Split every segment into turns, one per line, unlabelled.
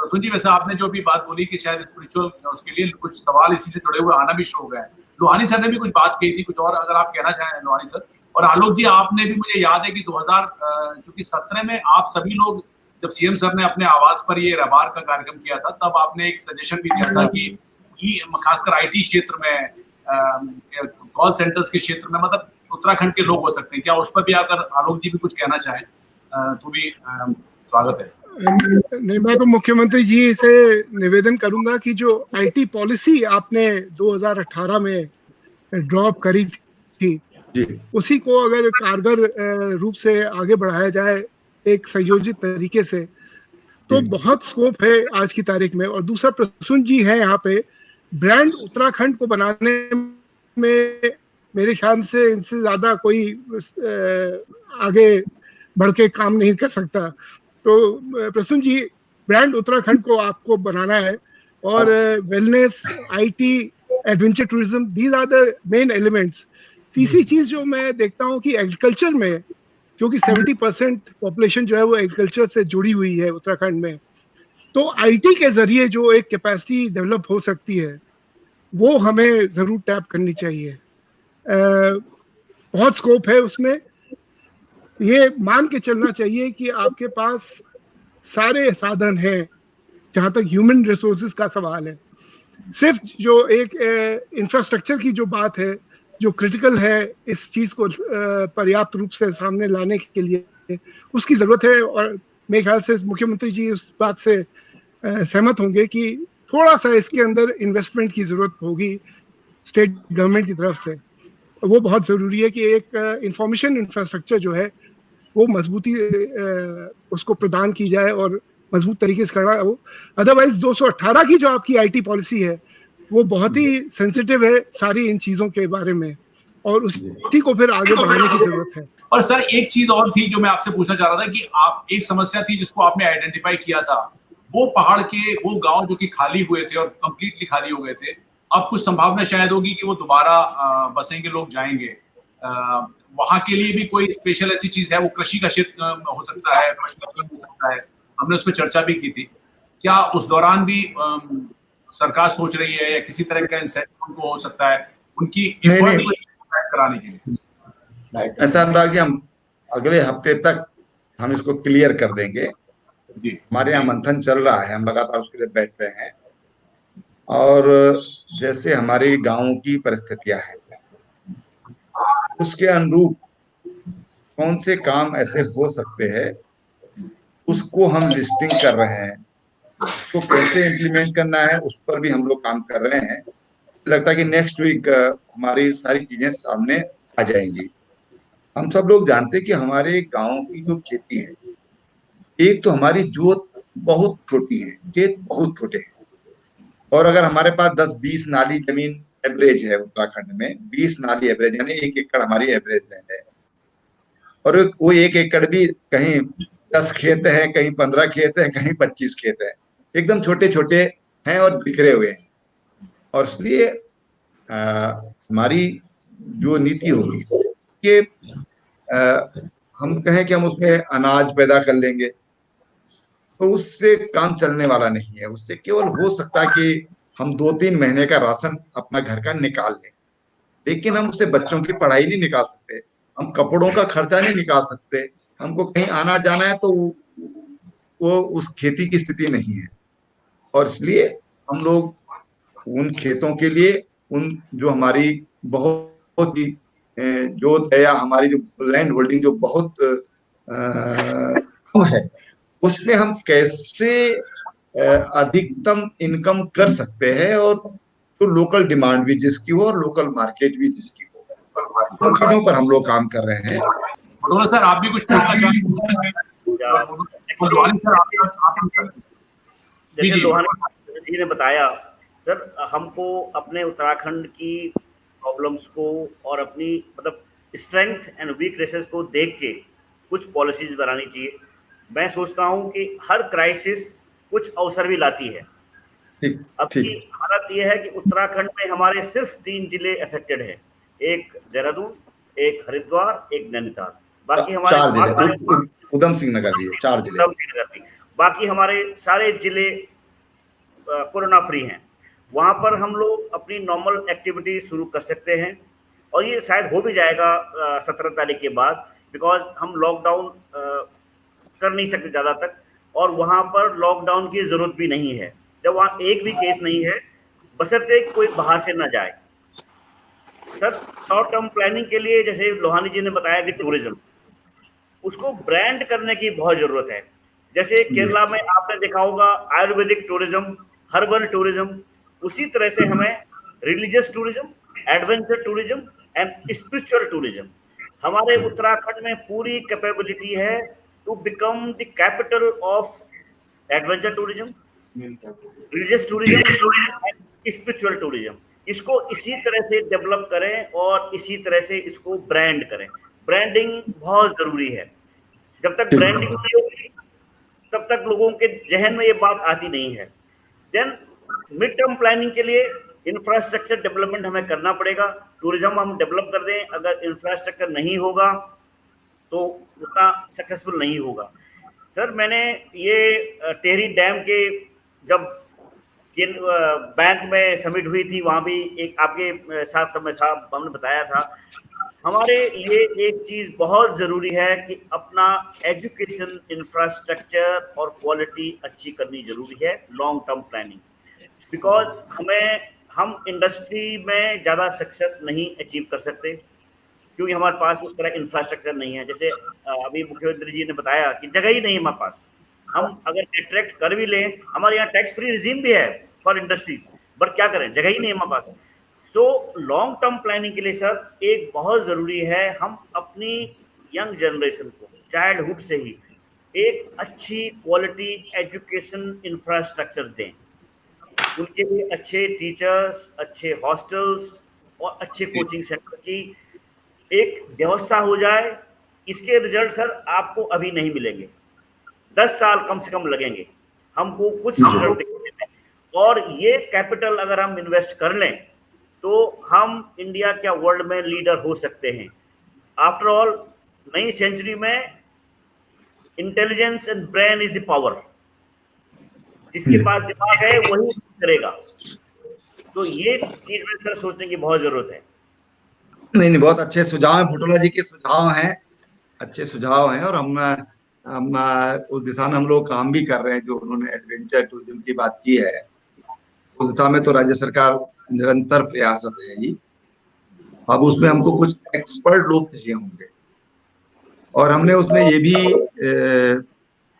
प्रसून जी, वैसे आपने जो भी बात बोली कि शायद स्पिरिचुअल उसके लिए कुछ सवाल इसी से जुड़े हुए आना भी शुरू हो गए हैं। लोहानी सर ने भी कुछ बात कही थी, कुछ और अगर आप कहना चाहें लोहानी सर। और आलोक जी, आपने भी, मुझे याद है कि 2017 में आप सभी लोग, जब सीएम सर ने अपने आवास पर ये रबार का कार्यक्रम किया था, तब आपने एक सजेशन भी दिया था कि खासकर आईटी क्षेत्र में, कॉल सेंटर्स के क्षेत्र में, मतलब उत्तराखंड के लोग हो सकते हैं। क्या उस पर भी अगर आलोक जी भी कुछ कहना चाहें तो भी स्वागत है।
नहीं, मैं तो मुख्यमंत्री जी से निवेदन करूंगा कि जो आईटी पॉलिसी आपने 2018 में ड्रॉप करी थी, उसी को अगर कारगर रूप से आगे बढ़ाया जाए एक संयोजित तरीके से, तो बहुत स्कोप है आज की तारीख में। और दूसरा, प्रसून जी है यहाँ पे, ब्रांड उत्तराखंड को बनाने में मेरे ख्याल से इनसे ज्यादा कोई आगे बढ़ के काम नहीं कर सकता। तो प्रसून जी, ब्रांड उत्तराखंड को आपको बनाना है, और wellness, IT, adventure tourism, these are the main elements. तीसरी चीज जो मैं देखता हूँ कि एग्रीकल्चर में, क्योंकि 70% पॉपुलेशन जो है वो एग्रीकल्चर से जुड़ी हुई है उत्तराखंड में, तो आईटी के जरिए जो एक कैपेसिटी डेवलप हो सकती है वो हमें जरूर टैप करनी चाहिए। बहुत स्कोप है उसमें। ये मान के चलना चाहिए कि आपके पास सारे साधन हैं जहां तक ह्यूमन रिसोर्सेज का सवाल है। सिर्फ जो एक इंफ्रास्ट्रक्चर की जो बात है, जो क्रिटिकल है इस चीज को पर्याप्त रूप से सामने लाने के लिए, उसकी जरूरत है। और मेरे ख्याल से मुख्यमंत्री जी उस बात से सहमत होंगे कि थोड़ा सा इसके अंदर इन्वेस्टमेंट की जरूरत होगी स्टेट गवर्नमेंट की तरफ से। वो बहुत जरूरी है कि एक इंफॉर्मेशन इंफ्रास्ट्रक्चर जो है वो मजबूती उसको प्रदान की जाए और मजबूत तरीके से करना हो। अदरवाइज 218 की जो आपकी आईटी पॉलिसी है वो बहुत ही सेंसिटिव है सारी इन चीजों के बारे में, और उसी को फिर आगे बढ़ाने की जरूरत है।
और सर, एक चीज और थी जो मैं आपसे पूछना चाह रहा था कि आप, एक समस्या थी जिसको आपने आइडेंटिफाई किया था, वो पहाड़ के वो गांव जो कि खाली हुए थे और कंप्लीटली खाली हो गए थे, अब कुछ संभावना शायद होगी कि वो दोबारा बसेंगे, लोग जाएंगे। वहां के लिए भी कोई स्पेशल ऐसी चीज है? वो कृषि का क्षेत्र हो सकता है, पशुपालन हो सकता है, हमने उस पर चर्चा भी की थी। क्या उस दौरान भी सरकार सोच रही है या किसी तरह का इंसेंटिव उनको हो सकता है उनकी एफर्ट को कराने के लिए?
ऐसा अंदाज कि हम अगले हफ्ते तक हम इसको क्लियर कर देंगे। हमारे यहाँ मंथन चल रहा है, हम लगातार उसके लिए बैठ रहे हैं। और जैसे हमारे गांव की परिस्थितियां हैं उसके अनुरूप कौन से काम ऐसे हो सकते हैं उसको हम लिस्टिंग कर रहे हैं। तो कैसे इम्प्लीमेंट करना है उस पर भी हम लोग काम कर रहे हैं। लगता है कि नेक्स्ट वीक हमारी सारी चीजें सामने आ जाएंगी। हम सब लोग जानते हैं कि हमारे गांव की जो खेती है, एक तो हमारी जोत बहुत छोटी है, खेत बहुत छोटे हैं, और अगर हमारे पास 10-20 नाली जमीन एवरेज है उत्तराखंड में, 20 नाली एवरेज, यानी 1 एकड़ हमारी एवरेज लैंड है, और वो 1 एकड़ भी कहीं 10 खेत है, कहीं 15 खेत है, कहीं 25 खेत है, एकदम छोटे छोटे हैं और बिखरे हुए हैं। और इसलिए हमारी जो नीति होगी कि हम कहें कि हम उसमें अनाज पैदा कर लेंगे, तो उससे काम चलने वाला नहीं है। उससे केवल हो सकता है कि हम 2-3 महीने का राशन अपना घर का निकाल लें, लेकिन हम उससे बच्चों की पढ़ाई नहीं निकाल सकते, हम कपड़ों का खर्चा नहीं निकाल सकते, हमको कहीं आना जाना है तो वो उस खेती की स्थिति नहीं है। और इसलिए हम लोग उन खेतों के लिए, उन जो हमारी बहुत ही जोत है या हमारी जो लैंड होल्डिंग जो बहुत कम है, उसमें हम कैसे अधिकतम इनकम कर सकते हैं, और तो लोकल डिमांड भी जिसकी हो और लोकल मार्केट भी जिसकी हो, उन चीजों पर हम लोग काम कर रहे हैं।
सर, आप भी कुछ पूछना चाहेंगे?
जैसे लोहानी जी ने बताया, सर हमको अपने उत्तराखंड की प्रॉब्लम्स को और अपनी मतलब स्ट्रेंथ एंड वीकनेसेस को देख के कुछ पॉलिसीज बनानी चाहिए। मैं सोचता हूं कि हर क्राइसिस कुछ अवसर भी लाती है। अब की हालत यह है कि उत्तराखंड में हमारे सिर्फ 3 जिले अफेक्टेड हैं, एक देहरादून, एक हरिद्वार, एक नैनीताल। बाकी हमारे
उधम सिंह नगर भी है, 4 जिले।
बाकी हमारे सारे जिले कोरोना फ्री हैं, वहाँ पर हम लोग अपनी नॉर्मल एक्टिविटी शुरू कर सकते हैं, और ये शायद हो भी जाएगा 17 तारीख के बाद, बिकॉज हम लॉकडाउन कर नहीं सकते ज़्यादा तक, और वहाँ पर लॉकडाउन की ज़रूरत भी नहीं है जब वहाँ एक भी केस नहीं है, बशर्ते कोई बाहर से ना जाए। सर, शॉर्ट टर्म प्लानिंग के लिए जैसे लोहानी जी ने बताया कि टूरिज्म, उसको ब्रांड करने की बहुत ज़रूरत है। जैसे केरला में आपने देखा होगा आयुर्वेदिक टूरिज्म, हर्बल टूरिज्म, उसी तरह से हमें religious tourism, adventure tourism and spiritual tourism, हमारे उत्तराखंड में पूरी कैपेबिलिटी है to become the capital of adventure tourism, religious tourism and spiritual tourism. इसको इसी तरह से डेवलप करें और इसी तरह से इसको ब्रांड करें। ब्रांडिंग बहुत जरूरी है। जब तक ब्रांडिंग नहीं होगी तब तक लोगों के जहन में ये बात आती नहीं है। देन मिड टर्म प्लानिंग के लिए इंफ्रास्ट्रक्चर डेवलपमेंट हमें करना पड़ेगा। टूरिज्म हम डेवलप कर दें, अगर इंफ्रास्ट्रक्चर नहीं होगा तो उतना सक्सेसफुल नहीं होगा। सर, मैंने ये टेहरी डैम के जब बैंक में समिट हुई थी, वहाँ भी एक आपके साथ हमने बताया था, हमारे लिए एक चीज़ बहुत ज़रूरी है कि अपना एजुकेशन इंफ्रास्ट्रक्चर और क्वालिटी अच्छी करनी ज़रूरी है, लॉन्ग टर्म प्लानिंग। बिकॉज हम इंडस्ट्री में ज़्यादा सक्सेस नहीं अचीव कर सकते क्योंकि हमारे पास उस तरह इंफ्रास्ट्रक्चर नहीं है। जैसे अभी मुख्यमंत्री जी ने बताया कि जगह ही नहीं है हमारे पास। हम अगर अट्रैक्ट कर भी लें, हमारे यहाँ टैक्स फ्री रिजीम भी है फॉर इंडस्ट्रीज, बट क्या करें, जगह ही नहीं है हमारे पास। सो लॉन्ग टर्म प्लानिंग के लिए सर एक बहुत ज़रूरी है हम अपनी यंग जनरेशन को चाइल्डहुड से ही एक अच्छी क्वालिटी एजुकेशन इंफ्रास्ट्रक्चर दें। उनके लिए अच्छे टीचर्स, अच्छे हॉस्टल्स और अच्छे कोचिंग सेंटर की एक व्यवस्था हो जाए। इसके रिजल्ट सर आपको अभी नहीं मिलेंगे, 10 साल कम से कम लगेंगे हमको कुछ रिजल्ट दिखने में। और ये कैपिटल अगर हम इन्वेस्ट कर लें तो हम इंडिया क्या वर्ल्ड में लीडर हो सकते हैं। आफ्टर ऑल नई सेंचुरी में intelligence and brain is the power. जिसके पास दिमाग है वही करेगा। तो ये चीज में सर सोचने की बहुत जरूरत है।
नहीं, बहुत अच्छे सुझाव हैं, भुटोला जी के सुझाव हैं, अच्छे सुझाव हैं, और हम उस दिशा में हम लोग काम भी कर रहे हैं। जो उन्होंने एडवेंचर टूरिज्म की बात की है, उस दिशा में तो राज्य सरकार निरंतर प्रयासरत है जी। अब उसमें हमको कुछ एक्सपर्ट लोग चाहिए होंगे, और हमने उसमें ये भी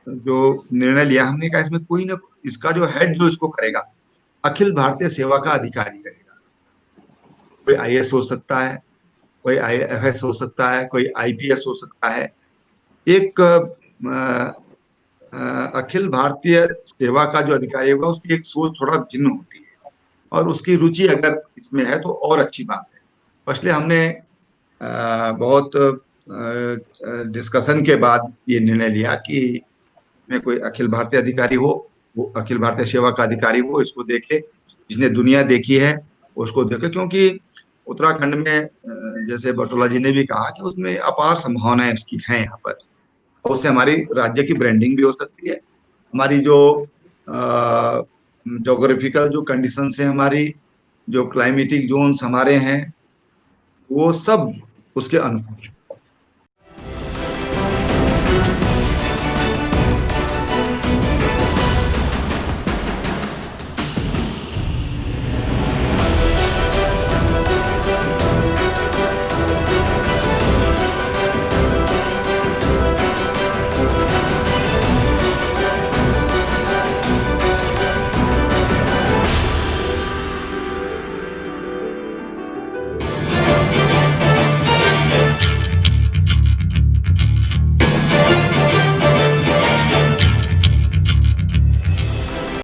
जो निर्णय लिया, हमने कहा इसमें कोई ना, इसका जो हेड जो इसको करेगा अखिल भारतीय सेवा का अधिकारी करेगा। कोई IAS हो सकता है, कोई IFS हो सकता है, कोई IPS हो सकता है। एक अखिल भारतीय सेवा का जो अधिकारी होगा उसकी एक सोच थोड़ा भिन्न होती है, और उसकी रुचि अगर इसमें है तो और अच्छी बात है। इसलिए हमने बहुत डिस्कशन के बाद ये निर्णय लिया कि में कोई अखिल भारतीय अधिकारी हो, वो अखिल भारतीय सेवा का अधिकारी हो, इसको देखे, जिसने दुनिया देखी है उसको देखे। क्योंकि उत्तराखंड में जैसे भुटोला जी ने भी कहा कि उसमें अपार संभावनाएं उसकी हैं यहाँ पर, और उससे हमारी राज्य की ब्रांडिंग भी हो सकती है। हमारी जो जोग्राफिकल जो कंडीशंस हैं, हमारी जो क्लाइमेटिक जोन्स हमारे हैं, वो सब उसके अनुकूल।